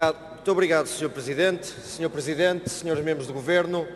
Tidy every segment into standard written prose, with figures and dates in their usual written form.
Muito obrigado, Sr. Presidente. Sr. Presidente, Srs. Membros do Governo,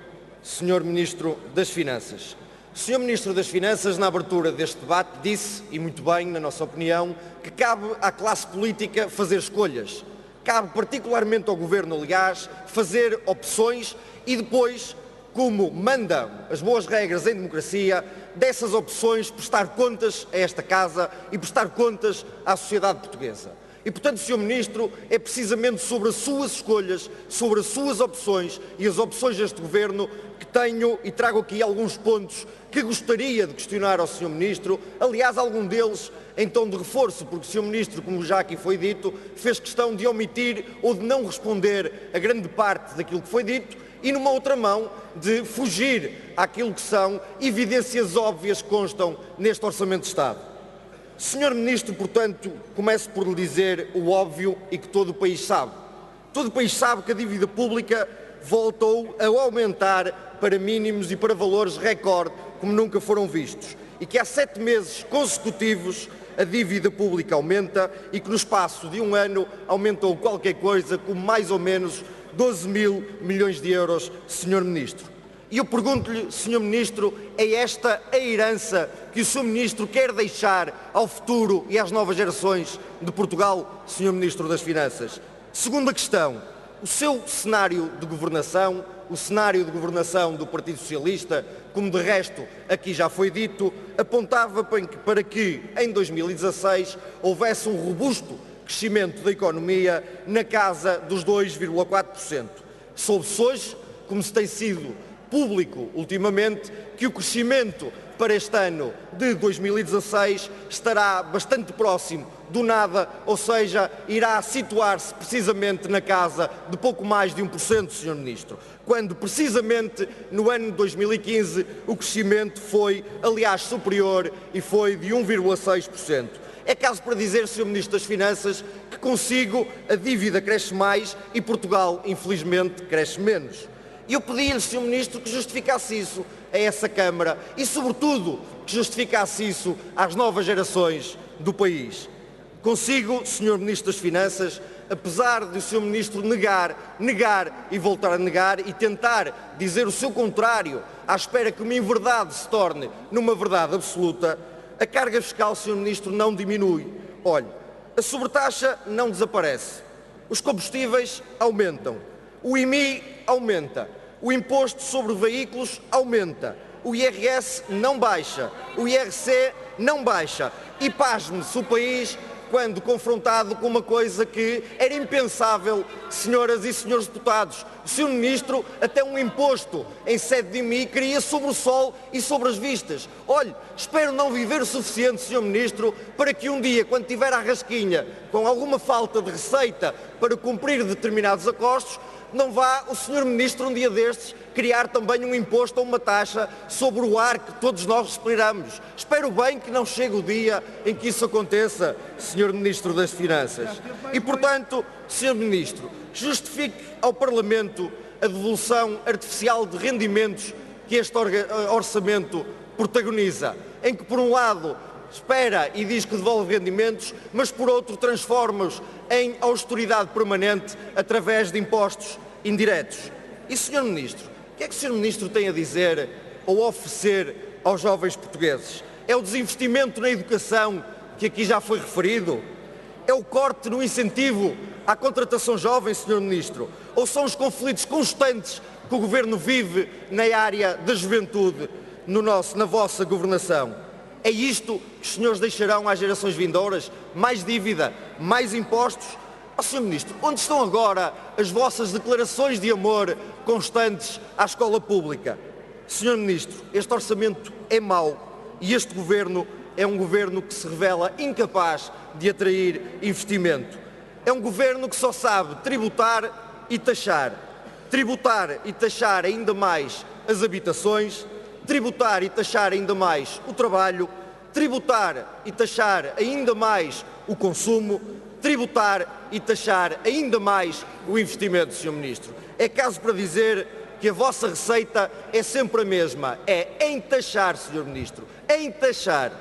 Sr. Ministro das Finanças. O Sr. Ministro das Finanças, na abertura deste debate, disse, e muito bem, na nossa opinião, que cabe à classe política fazer escolhas. Cabe particularmente ao Governo, aliás, fazer opções e depois, como mandam as boas regras em democracia, dessas opções prestar contas a esta Casa e prestar contas à sociedade portuguesa. E, portanto, Sr. Ministro, é precisamente sobre as suas escolhas, sobre as suas opções e as opções deste Governo que tenho e trago aqui alguns pontos que gostaria de questionar ao Sr. Ministro, aliás, algum deles em tom de reforço, porque o Sr. Ministro, como já aqui foi dito, fez questão de omitir ou de não responder a grande parte daquilo que foi dito e, numa outra mão, de fugir àquilo que são evidências óbvias que constam neste Orçamento de Estado. Sr. Ministro, portanto, começo por lhe dizer o óbvio e que todo o país sabe. Todo o país sabe que a dívida pública voltou a aumentar para mínimos e para valores recorde, como nunca foram vistos, e que há 7 meses consecutivos a dívida pública aumenta e que no espaço de um ano aumentou qualquer coisa como mais ou menos 12 mil milhões de euros, Sr. Ministro. E eu pergunto-lhe, Sr. Ministro, é esta a herança que o Sr. Ministro quer deixar ao futuro e às novas gerações de Portugal, Sr. Ministro das Finanças? Segunda questão, o seu cenário de governação, o cenário de governação do Partido Socialista, como de resto aqui já foi dito, apontava para que em 2016 houvesse um robusto crescimento da economia na casa dos 2,4%. Soube-se hoje, como se tem sido público ultimamente, que o crescimento para este ano de 2016 estará bastante próximo do nada, ou seja, irá situar-se precisamente na casa de pouco mais de 1%, Sr. Ministro, quando precisamente no ano de 2015 o crescimento foi, aliás, superior e foi de 1,6%. É caso para dizer, Sr. Ministro das Finanças, que consigo a dívida cresce mais e Portugal, infelizmente, cresce menos. E eu pedi-lhe, Sr. Ministro, que justificasse isso a essa Câmara e, sobretudo, que justificasse isso às novas gerações do país. Consigo, Sr. Ministro das Finanças, apesar de o Sr. Ministro negar e voltar a negar e tentar dizer o seu contrário, à espera que uma inverdade se torne numa verdade absoluta, a carga fiscal, Sr. Ministro, não diminui. Olhe, a sobretaxa não desaparece, os combustíveis aumentam, o IMI aumenta, o imposto sobre veículos aumenta, o IRS não baixa, o IRC não baixa e pasme-se o país quando confrontado com uma coisa que era impensável, senhoras e senhores deputados. O Sr. Ministro, até um imposto em sede de IMI, queria sobre o sol e sobre as vistas. Olhe, espero não viver o suficiente, Sr. Ministro, para que um dia, quando tiver a rasquinha, com alguma falta de receita para cumprir determinados acordos, não vá o Sr. Ministro, um dia destes, criar também um imposto ou uma taxa sobre o ar que todos nós respiramos. Espero bem que não chegue o dia em que isso aconteça, Sr. Ministro das Finanças. E, portanto, Sr. Ministro, justifique ao Parlamento a devolução artificial de rendimentos que este orçamento protagoniza, em que, por um lado, espera e diz que devolve rendimentos, mas por outro transforma-os em austeridade permanente através de impostos indiretos. E, Sr. Ministro, o que é que o Sr. Ministro tem a dizer ou a oferecer aos jovens portugueses? É o desinvestimento na educação que aqui já foi referido? É o corte no incentivo à contratação jovem, Sr. Ministro? Ou são os conflitos constantes que o Governo vive na área da juventude na vossa governação? É isto que os senhores deixarão às gerações vindouras? Mais dívida, mais impostos? Ó, Sr. Ministro, onde estão agora as vossas declarações de amor constantes à escola pública? Sr. Ministro, este orçamento é mau e este Governo é um Governo que se revela incapaz de atrair investimento. É um Governo que só sabe tributar e taxar. Tributar e taxar ainda mais as habitações, tributar e taxar ainda mais o trabalho, tributar e taxar ainda mais o consumo, tributar e taxar ainda mais o investimento, Sr. Ministro. É caso para dizer que a vossa receita é sempre a mesma, é em taxar, Sr. Ministro, em taxar.